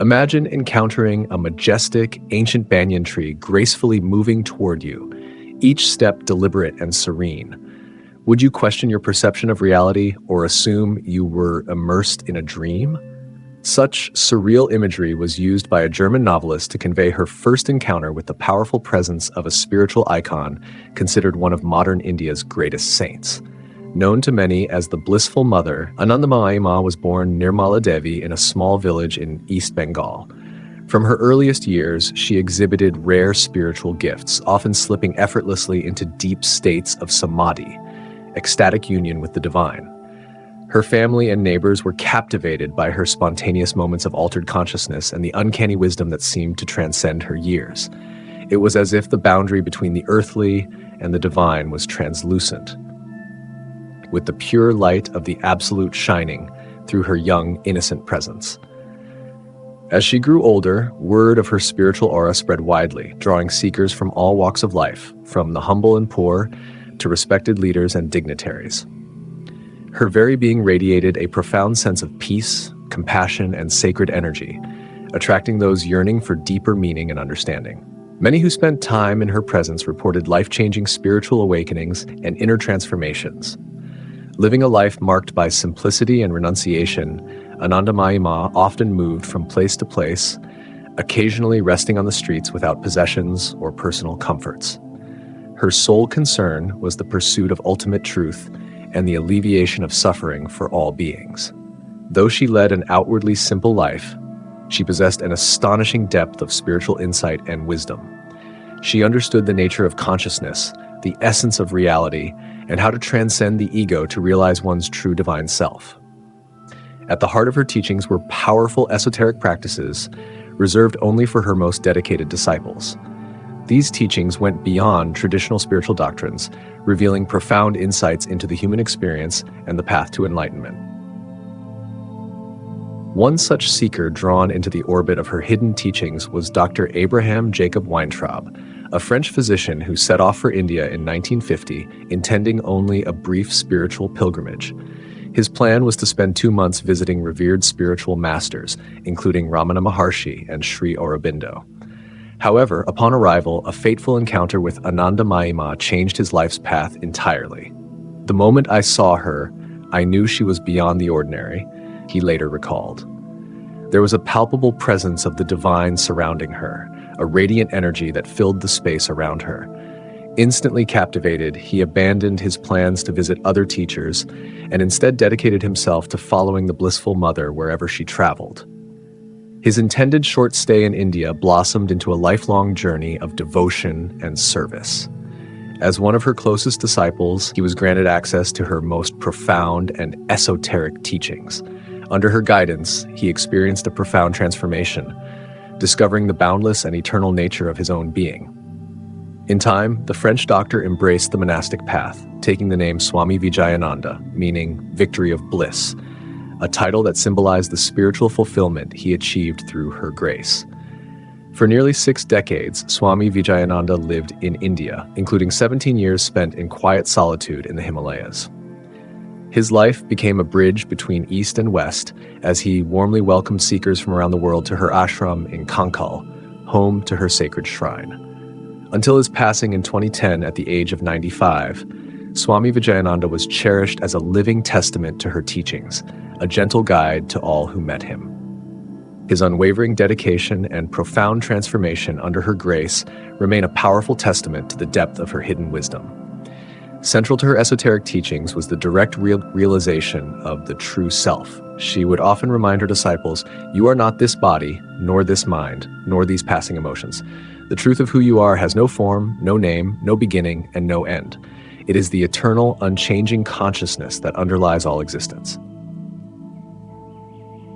Imagine encountering a majestic, ancient banyan tree gracefully moving toward you, each step deliberate and serene. Would you question your perception of reality or assume you were immersed in a dream? Such surreal imagery was used by a German novelist to convey her first encounter with the powerful presence of a spiritual icon considered one of modern India's greatest saints. Known to many as the Blissful Mother, Anandamayi Ma was born Nirmala Devi in a small village in East Bengal. From her earliest years, she exhibited rare spiritual gifts, often slipping effortlessly into deep states of samadhi, ecstatic union with the divine. Her family and neighbors were captivated by her spontaneous moments of altered consciousness and the uncanny wisdom that seemed to transcend her years. It was as if the boundary between the earthly and the divine was translucent, with the pure light of the absolute shining through her young, innocent presence. As she grew older, word of her spiritual aura spread widely, drawing seekers from all walks of life, from the humble and poor to respected leaders and dignitaries. Her very being radiated a profound sense of peace, compassion, and sacred energy, attracting those yearning for deeper meaning and understanding. Many who spent time in her presence reported life-changing spiritual awakenings and inner transformations. Living a life marked by simplicity and renunciation, Anandamayi Ma often moved from place to place, occasionally resting on the streets without possessions or personal comforts. Her sole concern was the pursuit of ultimate truth and the alleviation of suffering for all beings. Though she led an outwardly simple life, she possessed an astonishing depth of spiritual insight and wisdom. She understood the nature of consciousness, the essence of reality, and how to transcend the ego to realize one's true divine self. At the heart of her teachings were powerful esoteric practices reserved only for her most dedicated disciples. These teachings went beyond traditional spiritual doctrines, revealing profound insights into the human experience and the path to enlightenment. One such seeker drawn into the orbit of her hidden teachings was Dr. Abraham Jacob Weintraub, a French physician who set off for India in 1950, intending only a brief spiritual pilgrimage. His plan was to spend 2 months visiting revered spiritual masters, including Ramana Maharshi and Sri Aurobindo. However, upon arrival, a fateful encounter with Anandamayi Ma changed his life's path entirely. "The moment I saw her, I knew she was beyond the ordinary," he later recalled. There was a palpable presence of the divine surrounding her, a radiant energy that filled the space around her. Instantly captivated, he abandoned his plans to visit other teachers and instead dedicated himself to following the Blissful Mother wherever she traveled. His intended short stay in India blossomed into a lifelong journey of devotion and service. As one of her closest disciples, he was granted access to her most profound and esoteric teachings. Under her guidance, he experienced a profound transformation, discovering the boundless and eternal nature of his own being. In time, the French doctor embraced the monastic path, taking the name Swami Vijayananda, meaning victory of bliss, a title that symbolized the spiritual fulfillment he achieved through her grace. For nearly 6 decades, Swami Vijayananda lived in India, including 17 years spent in quiet solitude in the Himalayas. His life became a bridge between East and West as he warmly welcomed seekers from around the world to her ashram in Kankal, home to her sacred shrine. Until his passing in 2010 at the age of 95, Swami Vijayananda was cherished as a living testament to her teachings, a gentle guide to all who met him. His unwavering dedication and profound transformation under her grace remain a powerful testament to the depth of her hidden wisdom. Central to her esoteric teachings was the direct realization of the true self. She would often remind her disciples, "You are not this body, nor this mind, nor these passing emotions. The truth of who you are has no form, no name, no beginning, and no end. It is the eternal, unchanging consciousness that underlies all existence."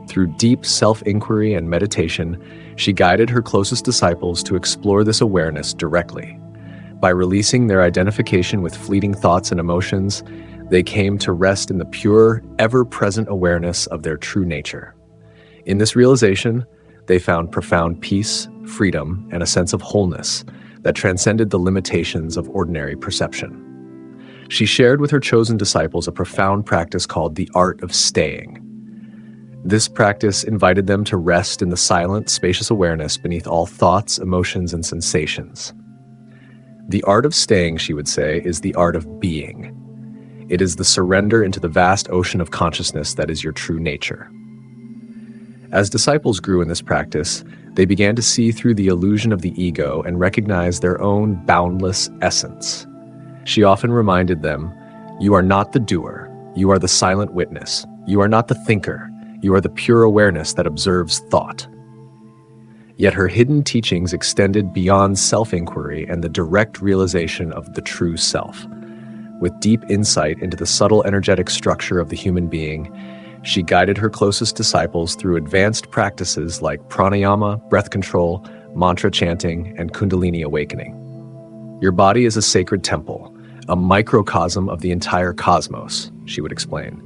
Through deep self-inquiry and meditation, she guided her closest disciples to explore this awareness directly. By releasing their identification with fleeting thoughts and emotions, they came to rest in the pure, ever-present awareness of their true nature. In this realization, they found profound peace, freedom, and a sense of wholeness that transcended the limitations of ordinary perception. She shared with her chosen disciples a profound practice called the art of staying. This practice invited them to rest in the silent, spacious awareness beneath all thoughts, emotions, and sensations. The art of staying, she would say, is the art of being. It is the surrender into the vast ocean of consciousness that is your true nature. As disciples grew in this practice, they began to see through the illusion of the ego and recognize their own boundless essence. She often reminded them, "You are not the doer, you are the silent witness. You are not the thinker, you are the pure awareness that observes thought." Yet her hidden teachings extended beyond self-inquiry and the direct realization of the true self. With deep insight into the subtle energetic structure of the human being, she guided her closest disciples through advanced practices like pranayama, breath control, mantra chanting, and kundalini awakening. Your body is a sacred temple, a microcosm of the entire cosmos, she would explain.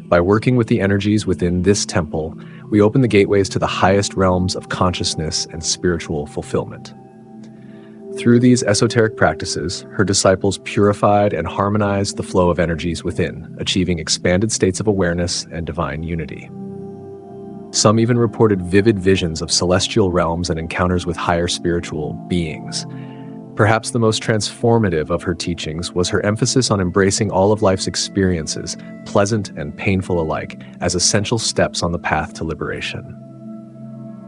By working with the energies within this temple, we open the gateways to the highest realms of consciousness and spiritual fulfillment. Through these esoteric practices, her disciples purified and harmonized the flow of energies within, achieving expanded states of awareness and divine unity. Some even reported vivid visions of celestial realms and encounters with higher spiritual beings. Perhaps the most transformative of her teachings was her emphasis on embracing all of life's experiences, pleasant and painful alike, as essential steps on the path to liberation.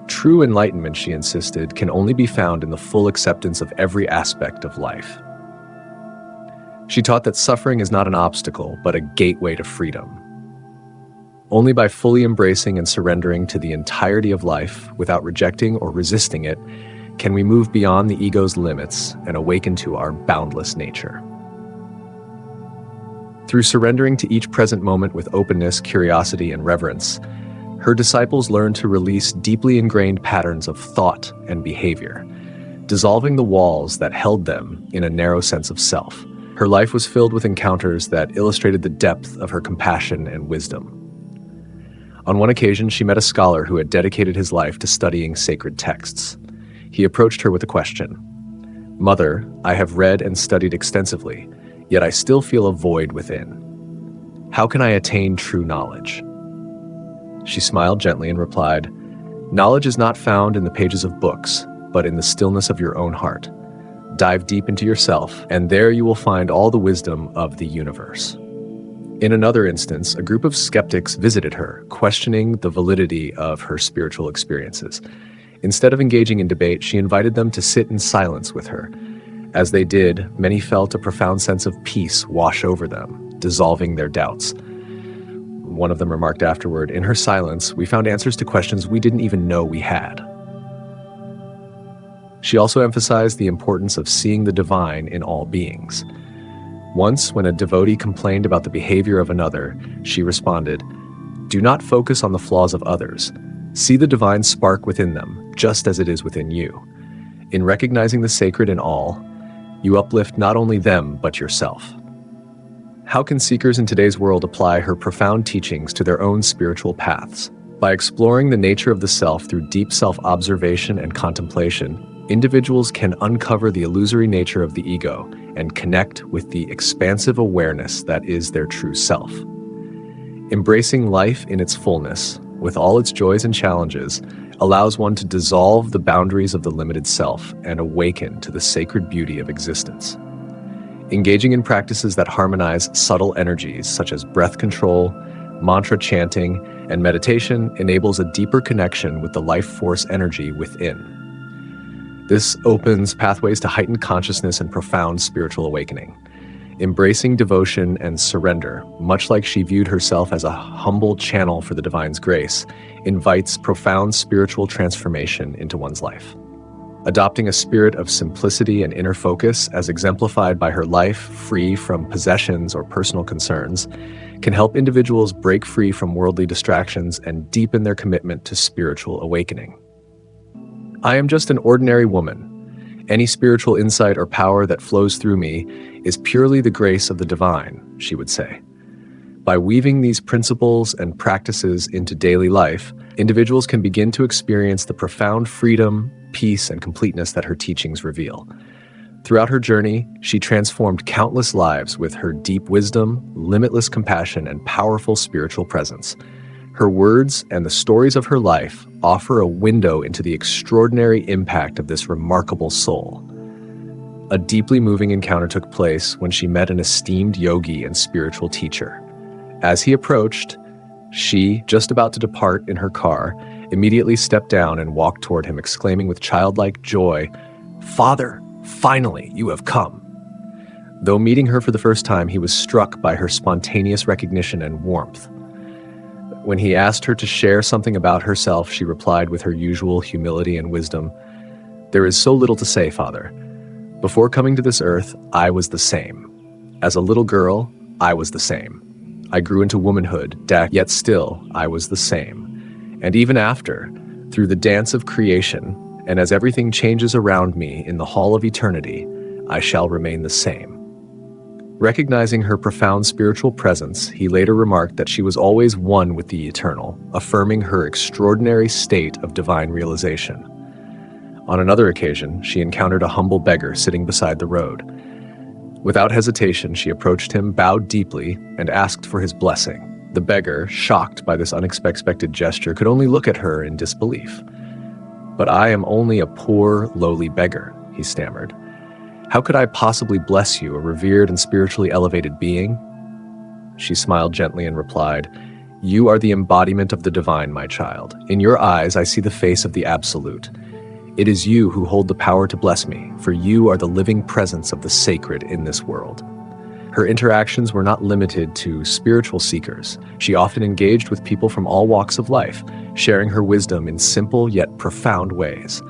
True enlightenment, she insisted, can only be found in the full acceptance of every aspect of life. She taught that suffering is not an obstacle, but a gateway to freedom. Only by fully embracing and surrendering to the entirety of life, without rejecting or resisting it, can we move beyond the ego's limits and awaken to our boundless nature. Through surrendering to each present moment with openness, curiosity, and reverence, her disciples learned to release deeply ingrained patterns of thought and behavior, dissolving the walls that held them in a narrow sense of self. Her life was filled with encounters that illustrated the depth of her compassion and wisdom. On one occasion, she met a scholar who had dedicated his life to studying sacred texts. He approached her with a question. "Mother, I have read and studied extensively, yet I still feel a void within. How can I attain true knowledge?" She smiled gently and replied, "Knowledge is not found in the pages of books, but in the stillness of your own heart. Dive deep into yourself, and there you will find all the wisdom of the universe." In another instance, a group of skeptics visited her, questioning the validity of her spiritual experiences. Instead of engaging in debate, she invited them to sit in silence with her. As they did, many felt a profound sense of peace wash over them, dissolving their doubts. One of them remarked afterward, "In her silence, we found answers to questions we didn't even know we had." She also emphasized the importance of seeing the divine in all beings. Once, when a devotee complained about the behavior of another, she responded, "Do not focus on the flaws of others. See the divine spark within them, just as it is within you. In recognizing the sacred in all, you uplift not only them, but yourself." How can seekers in today's world apply her profound teachings to their own spiritual paths? By exploring the nature of the self through deep self-observation and contemplation, individuals can uncover the illusory nature of the ego and connect with the expansive awareness that is their true self. Embracing life in its fullness, with all its joys and challenges, allows one to dissolve the boundaries of the limited self and awaken to the sacred beauty of existence. Engaging in practices that harmonize subtle energies such as breath control, mantra chanting, and meditation enables a deeper connection with the life force energy within. This opens pathways to heightened consciousness and profound spiritual awakening. Embracing devotion and surrender, much like she viewed herself as a humble channel for the divine's grace, invites profound spiritual transformation into one's life. Adopting a spirit of simplicity and inner focus, as exemplified by her life free from possessions or personal concerns, can help individuals break free from worldly distractions and deepen their commitment to spiritual awakening. "I am just an ordinary woman. Any spiritual insight or power that flows through me is purely the grace of the divine," she would say. By weaving these principles and practices into daily life, individuals can begin to experience the profound freedom, peace, and completeness that her teachings reveal. Throughout her journey, she transformed countless lives with her deep wisdom, limitless compassion, and powerful spiritual presence. Her words and the stories of her life offer a window into the extraordinary impact of this remarkable soul. A deeply moving encounter took place when she met an esteemed yogi and spiritual teacher. As he approached, she, just about to depart in her car, immediately stepped down and walked toward him, exclaiming with childlike joy, "Father, finally, you have come." Though meeting her for the first time, he was struck by her spontaneous recognition and warmth. When he asked her to share something about herself, she replied with her usual humility and wisdom, "There is so little to say, Father. Before coming to this earth, I was the same. As a little girl, I was the same. I grew into womanhood, yet still I was the same. And even after, through the dance of creation, and as everything changes around me in the hall of eternity, I shall remain the same." Recognizing her profound spiritual presence, he later remarked that she was always one with the eternal, affirming her extraordinary state of divine realization. On another occasion, she encountered a humble beggar sitting beside the road. Without hesitation, she approached him, bowed deeply, and asked for his blessing. The beggar, shocked by this unexpected gesture, could only look at her in disbelief. "But I am only a poor, lowly beggar," he stammered. "How could I possibly bless you, a revered and spiritually elevated being?" She smiled gently and replied, "You are the embodiment of the divine, my child. In your eyes, I see the face of the absolute. It is you who hold the power to bless me, for you are the living presence of the sacred in this world." Her interactions were not limited to spiritual seekers. She often engaged with people from all walks of life, sharing her wisdom in simple yet profound ways.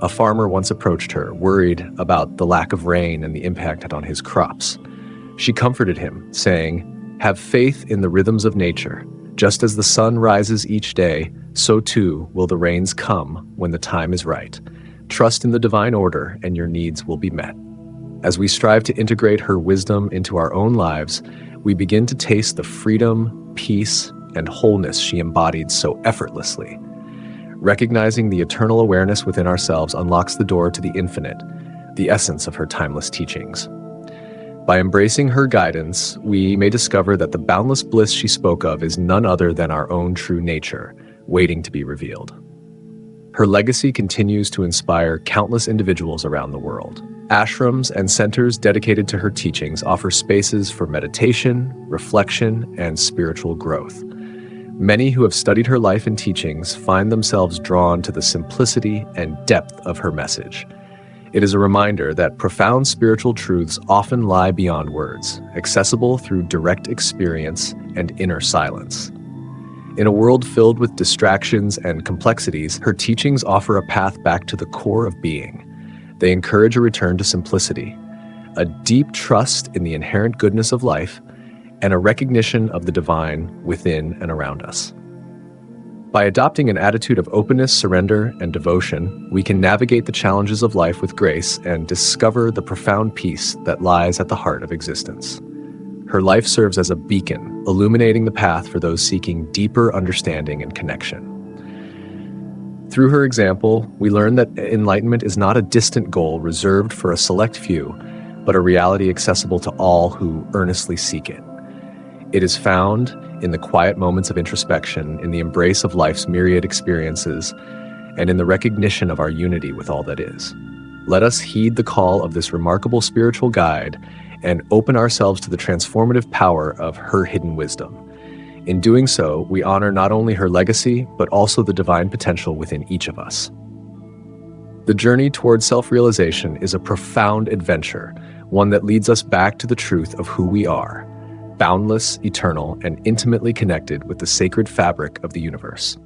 A farmer once approached her, worried about the lack of rain and the impact on his crops. She comforted him, saying, "Have faith in the rhythms of nature. Just as the sun rises each day, so too will the rains come when the time is right. Trust in the divine order and your needs will be met." As we strive to integrate her wisdom into our own lives, we begin to taste the freedom, peace, and wholeness she embodied so effortlessly. Recognizing the eternal awareness within ourselves unlocks the door to the infinite, the essence of her timeless teachings. By embracing her guidance, we may discover that the boundless bliss she spoke of is none other than our own true nature, waiting to be revealed. Her legacy continues to inspire countless individuals around the world. Ashrams and centers dedicated to her teachings offer spaces for meditation, reflection, and spiritual growth. Many who have studied her life and teachings find themselves drawn to the simplicity and depth of her message. It is a reminder that profound spiritual truths often lie beyond words, accessible through direct experience and inner silence. In a world filled with distractions and complexities, her teachings offer a path back to the core of being. They encourage a return to simplicity, a deep trust in the inherent goodness of life, and a recognition of the divine within and around us. By adopting an attitude of openness, surrender, and devotion, we can navigate the challenges of life with grace and discover the profound peace that lies at the heart of existence. Her life serves as a beacon, illuminating the path for those seeking deeper understanding and connection. Through her example, we learn that enlightenment is not a distant goal reserved for a select few, but a reality accessible to all who earnestly seek it. It is found in the quiet moments of introspection, in the embrace of life's myriad experiences, and in the recognition of our unity with all that is. Let us heed the call of this remarkable spiritual guide and open ourselves to the transformative power of her hidden wisdom. In doing so, we honor not only her legacy, but also the divine potential within each of us. The journey towards self-realization is a profound adventure, one that leads us back to the truth of who we are, boundless, eternal, and intimately connected with the sacred fabric of the universe.